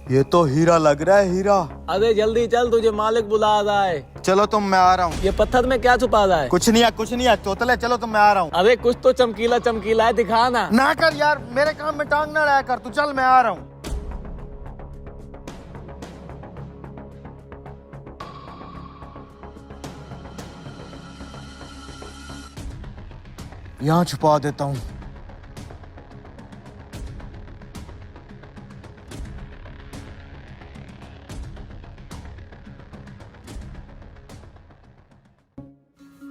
ये तो हीरा लग रहा है, हीरा। अरे जल्दी चल, तुझे मालिक बुला रहा है। चलो तुम, मैं आ रहा हूँ। ये पत्थर में क्या छुपा रहा है? कुछ नहीं है तोतले, चलो तुम, मैं आ रहा हूँ। अरे कुछ तो चमकीला चमकीला है, दिखा ना। ना कर यार, मेरे काम में टांग ना रहा कर तू, चल मैं आ रहा हूँ। यहाँ छुपा देता हूँ।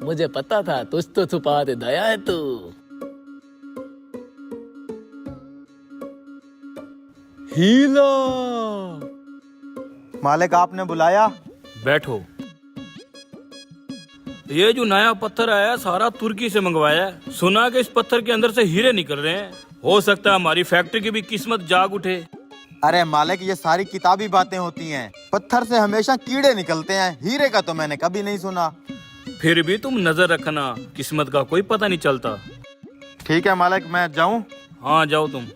मुझे पता था तुझ तो छुपा दे, दया है तू। हीरा। मालिक आपने बुलाया? बैठो। ये जो नया पत्थर आया सारा तुर्की से मंगवाया है। सुना कि इस पत्थर के अंदर से हीरे निकल रहे हैं। हो सकता है हमारी फैक्ट्री की भी किस्मत जाग उठे। अरे मालिक, ये सारी किताबी बातें होती हैं। पत्थर से हमेशा कीड़े निकलते हैं, हीरे का तो मैंने कभी नहीं सुना। फिर भी तुम नजर रखना, किस्मत का कोई पता नहीं चलता। ठीक है मालिक, मैं जाऊं? हाँ जाओ तुम।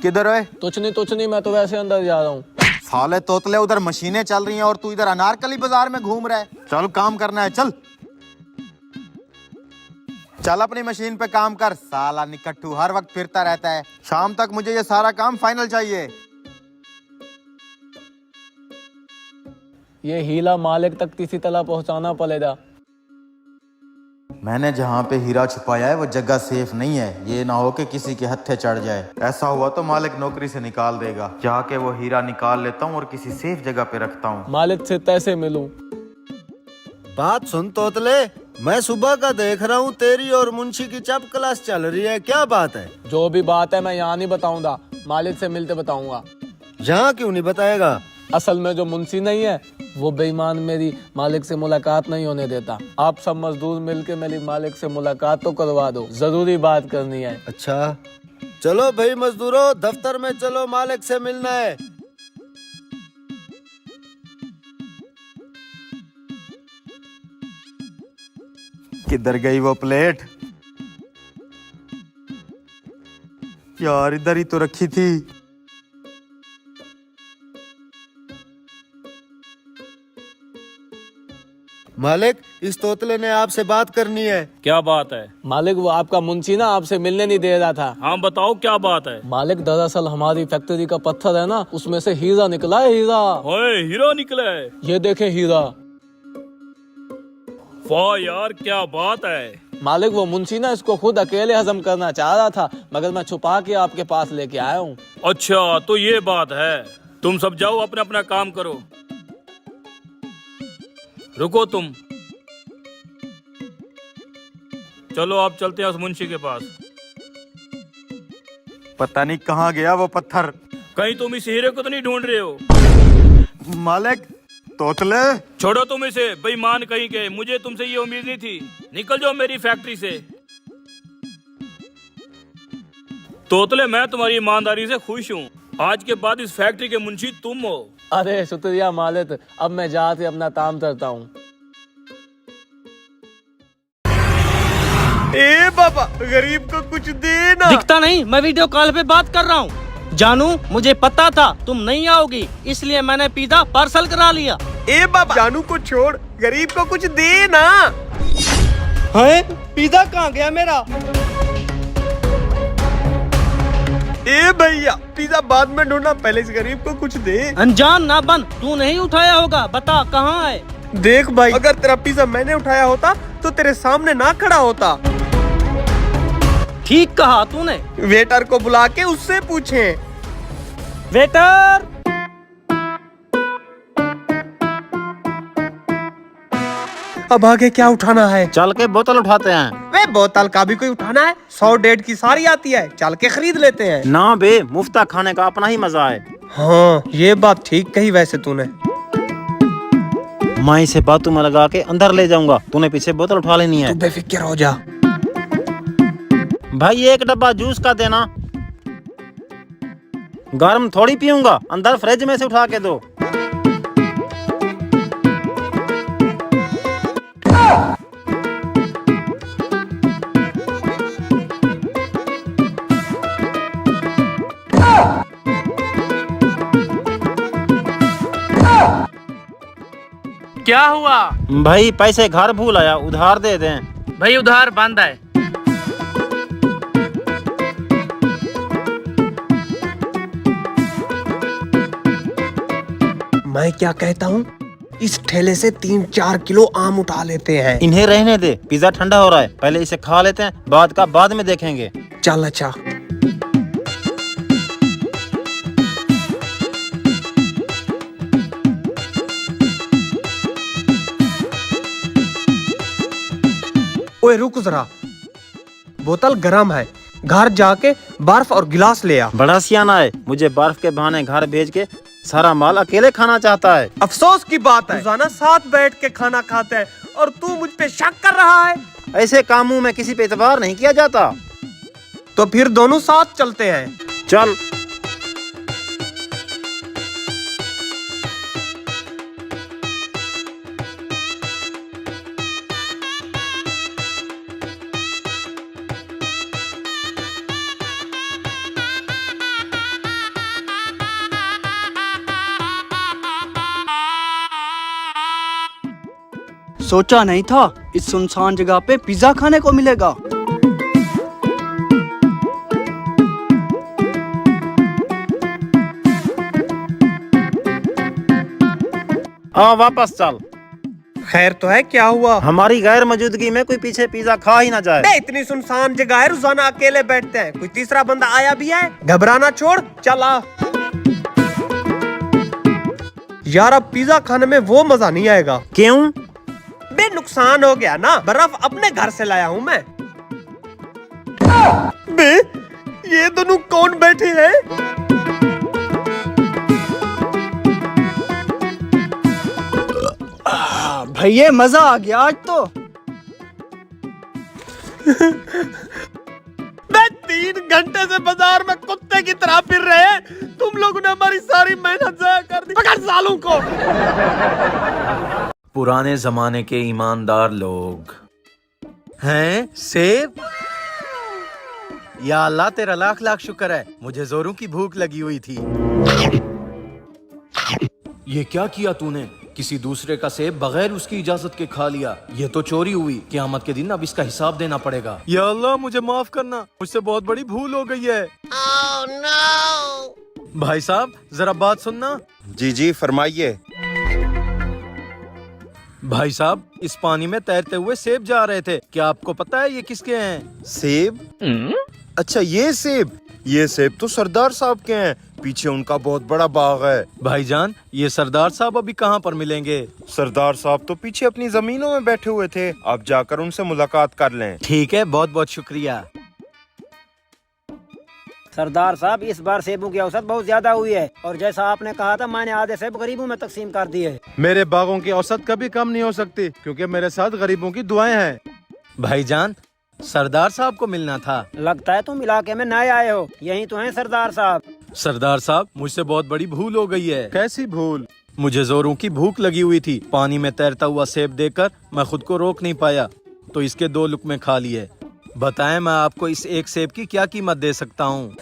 किधर है? तुझ नहीं, मैं तो वैसे अंदर जा रहा हूँ। साले तोतले, उधर मशीनें चल रही हैं और तू इधर अनारकली बाजार में घूम रहा है। चल काम करना है, चल चल अपनी मशीन पे काम कर। साला निकट्ठू हर वक्त फिरता रहता है। शाम तक मुझे ये सारा काम फाइनल चाहिए। ये हीरा मालिक तक किसी तरह पहुँचाना पड़ेगा। मैंने जहाँ पे हीरा छुपाया है वो जगह सेफ नहीं है। ये ना हो कि किसी के हत्थे चढ़ जाए। ऐसा हुआ तो मालिक नौकरी से निकाल देगा। जाके वो हीरा निकाल लेता हूँ और किसी सेफ जगह पे रखता हूँ। मालिक से कैसे मिलूं? बात सुन तोतले, मैं सुबह का देख रहा हूँ तेरी और मुंशी की चप क्लास चल रही है, क्या बात है? जो भी बात है मैं यहाँ नहीं बताऊंगा, मालिक से मिलते बताऊंगा। यहाँ क्यों नहीं बताएगा? असल में जो मुंशी नहीं है वो बेईमान मेरी मालिक से मुलाकात नहीं होने देता। आप सब मजदूर मिलके मेरी मालिक से मुलाकात तो करवा दो, जरूरी बात करनी है। अच्छा चलो भाई मजदूरों, दफ्तर में चलो, मालिक से मिलना है। किधर गई वो प्लेट? यार इधर ही तो रखी थी। मालिक, इस तोतले ने आपसे बात करनी है। क्या बात है? मालिक वो आपका मुंशी ना आपसे मिलने नहीं दे रहा था। हाँ बताओ क्या बात है? मालिक दरअसल हमारी फैक्ट्री का पत्थर है ना, उसमें से हीरा निकला है, हीरा। ओए हीरा निकला है? ये देखे हीरा। वाह यार क्या बात है। मालिक वो मुंशी ना इसको खुद अकेले हजम करना चाह रहा था, मगर मैं छुपा के आपके पास लेके आया हूँ। अच्छा तो ये बात है। तुम सब जाओ अपना अपना काम करो। रुको तुम, चलो आप चलते हैं उस मुंशी के पास। पता नहीं कहाँ गया वो पत्थर। कहीं तुम इस हीरे को तो नहीं ढूंढ रहे हो? मालिक, तोतले। छोड़ो तुम इसे, बेईमान कहीं के। मुझे तुमसे ये उम्मीद नहीं थी। निकल जाओ मेरी फैक्ट्री से। तोतले, मैं तुम्हारी ईमानदारी से खुश हूँ। आज के बाद इस फैक्ट्री के मुंशी तुम हो। अरे शुक्रिया मालिक, अब मैं जाके अपना काम करता हूँ। ए बाबा, गरीब को कुछ देना। दिखता नहीं, मैं वीडियो कॉल पे बात कर रहा हूँ। जानू, मुझे पता था तुम नहीं आओगी, इसलिए मैंने पिज्जा पार्सल करा लिया। ए बाबा, जानू को छोड़, गरीब को कुछ देना। है पिज्जा कहाँ गया मेरा? ए भैया, पिज्जा बाद में ढूंढना, पहले इस गरीब को कुछ दे। अनजान ना बन, तू नहीं उठाया होगा, बता कहाँ है? देख भाई, अगर तेरा पिज्जा मैंने उठाया होता तो तेरे सामने ना खड़ा होता। ठीक कहा तूने। वेटर को बुला के उससे पूछें। वेटर, अब आगे क्या उठाना है? चल के बोतल उठाते हैं। वे बोतल का भी कोई उठाना है? 100 की सारी आती है, चल के खरीद लेते हैं। ना बे, मुफ्ता खाने का अपना ही मजा है। हाँ ये बात ठीक कही वैसे तूने। मैं इसे बातों में लगा के अंदर ले जाऊंगा, तूने पीछे बोतल उठा लेनी है। तू बेफिक्र हो जा। भाई एक डब्बा जूस का देना। गर्म थोड़ी पीऊंगा, अंदर फ्रिज में से उठा के दो। क्या हुआ? भाई पैसे घर भूल आया, उधार दे दें। भाई उधार बंद है। मैं क्या कहता हूँ, इस ठेले से 3-4 किलो आम उठा लेते हैं। इन्हें रहने दे, पिज्जा ठंडा हो रहा है, पहले इसे खा लेते हैं, बाद का बाद में देखेंगे। चल अच्छा। ओए रुक जरा, बोतल गर्म है, घर जाके बर्फ और गिलास ले आ। बड़ा सियाना है, मुझे बर्फ के बहाने घर भेज के सारा माल अकेले खाना चाहता है। अफसोस की बात है, रोजाना साथ बैठ के खाना खाते हैं और तू मुझ पे शक कर रहा है। ऐसे कामों में किसी पे एतबार नहीं किया जाता। तो फिर दोनों साथ चलते हैं। चल। सोचा नहीं था इस सुनसान जगह पे पिज्जा खाने को मिलेगा। हाँ वापस चल। खैर तो है, क्या हुआ? हमारी गैर मौजूदगी में कोई पीछे पिज्जा खा ही ना जाए। बे इतनी सुनसान जगह है, रोजाना अकेले बैठते हैं, कोई तीसरा बंदा आया भी है? घबराना छोड़, चल आ। यार अब पिज्जा खाने में वो मजा नहीं आएगा। क्यों? बे नुकसान हो गया ना, बर्फ अपने घर से लाया हूँ मैं। बे ये दोनों कौन बैठे हैं? भैया मजा आ गया आज तो। बे 3 घंटे से बाजार में कुत्ते की तरह फिर रहे हैं, तुम लोगों ने हमारी सारी मेहनत ज़ाया कर दी। पकड़ सालों को। पुराने जमाने के ईमानदार लोग हैं सेब? या अल्लाह तेरा लाख लाख शुक्र है, मुझे जोरों की भूख लगी हुई थी। ये क्या किया तूने? किसी दूसरे का सेब बगैर उसकी इजाजत के खा लिया। ये तो चोरी हुई। क़यामत के दिन अब इसका हिसाब देना पड़ेगा। या अल्लाह मुझे माफ करना, मुझसे बहुत बड़ी भूल हो गई है। Oh, no! भाई साहब जरा बात सुनना। जी जी फरमाइए। भाई साहब इस पानी में तैरते हुए सेब जा रहे थे, क्या आपको पता है ये किसके हैं? सेब? अच्छा ये सेब तो सरदार साहब के हैं, पीछे उनका बहुत बड़ा बाग है। भाईजान ये सरदार साहब अभी कहाँ पर मिलेंगे? सरदार साहब तो पीछे अपनी जमीनों में बैठे हुए थे, आप जाकर उनसे मुलाकात कर लें। ठीक है, बहुत बहुत शुक्रिया। सरदार साहब इस बार सेबों की औसत बहुत ज्यादा हुई है और जैसा आपने कहा था मैंने आधे सेब गरीबों में तकसीम कर दिए। मेरे बागों की औसत कभी कम नहीं हो सकती क्योंकि मेरे साथ गरीबों की दुआएं हैं। भाईजान सरदार साहब को मिलना था। लगता है तुम इलाके में नए आए हो, यही तो हैं सरदार साहब। सरदार साहब मुझसे बहुत बड़ी भूल हो गई है। कैसी भूल? मुझे जोरों की भूख लगी हुई थी, पानी में तैरता हुआ सेब देखकर मैं खुद को रोक नहीं पाया तो इसके 2 लुक़मे खा लिए। बताएं मैं आपको इस एक सेब की क्या कीमत दे सकता हूँ?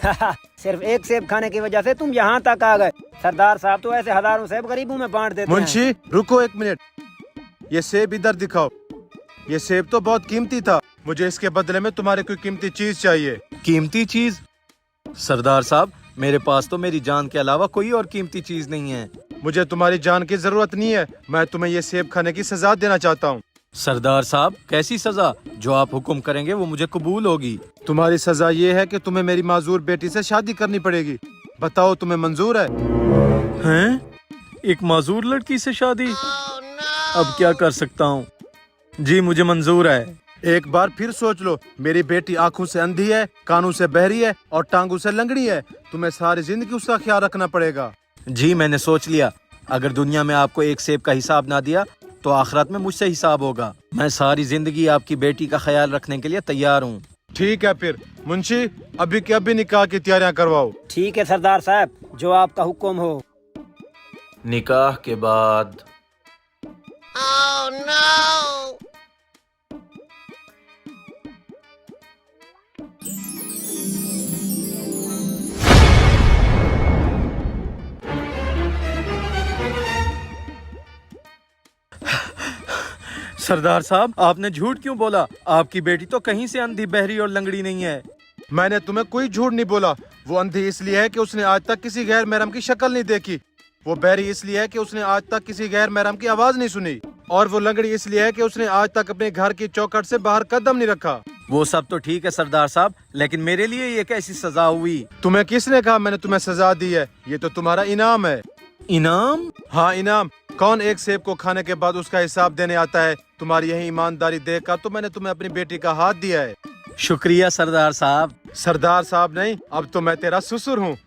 सिर्फ एक सेब खाने की वजह से तुम यहाँ तक आ गए। सरदार साहब तो ऐसे हजारों सेब गरीबों में बांट देते हैं। मुंशी रुको 1 मिनट, ये सेब इधर दिखाओ। ये सेब तो बहुत कीमती था, मुझे इसके बदले में तुम्हारी कोई कीमती चीज चाहिए। कीमती चीज? सरदार साहब मेरे पास तो मेरी जान के अलावा कोई और कीमती चीज नहीं है। मुझे तुम्हारी जान की जरूरत नहीं है, मैं तुम्हें ये सेब खाने की सजा देना चाहता हूँ। सरदार साहब कैसी सजा? जो आप हुक्म करेंगे वो मुझे कबूल होगी। तुम्हारी सजा ये है कि तुम्हें मेरी माजूर बेटी से शादी करनी पड़ेगी। बताओ तुम्हें मंजूर है? हैं? एक माजूर लड़की से शादी? अब क्या कर सकता हूँ? जी मुझे मंजूर है। एक बार फिर सोच लो, मेरी बेटी आंखों से अंधी है, कानों से बहरी है और टांगों से लंगड़ी है, तुम्हें सारी जिंदगी उसका ख्याल रखना पड़ेगा। जी मैंने सोच लिया, अगर दुनिया में आपको एक सेब का हिसाब ना दिया तो आखिरत में मुझसे हिसाब होगा। मैं सारी जिंदगी आपकी बेटी का ख्याल रखने के लिए तैयार हूँ। ठीक है फिर मुंशी अभी के अभी निकाह की तैयारियां करवाओ। ठीक है सरदार साहब, जो आपका हुक्म हो। निकाह के बाद Oh, no! सरदार साहब, आपने झूठ क्यों बोला? आपकी बेटी तो कहीं से अंधी, बहरी और लंगड़ी नहीं है। मैंने तुम्हें कोई झूठ नहीं बोला। वो अंधी इसलिए है कि उसने आज तक किसी गैर महरम की शक्ल नहीं देखी। वो बहरी इसलिए है कि उसने आज तक किसी गैर महरम की आवाज नहीं सुनी। और वो लंगड़ी इसलिए है कि उसने आज तक अपने घर की चौखट से बाहर कदम नहीं रखा। वो सब तो ठीक है सरदार साहब, लेकिन मेरे लिए ये कैसी सजा हुई? तुम्हें किसने कहा मैंने तुम्हें सजा दी है? ये तो तुम्हारा इनाम है। इनाम? हाँ, इनाम। कौन एक सेब को खाने के बाद उसका हिसाब देने आता है? तुम्हारी यही ईमानदारी देखकर तो मैंने तुम्हें अपनी बेटी का हाथ दिया है। शुक्रिया सरदार साहब। सरदार साहब नहीं, अब तो मैं तेरा ससुर हूँ।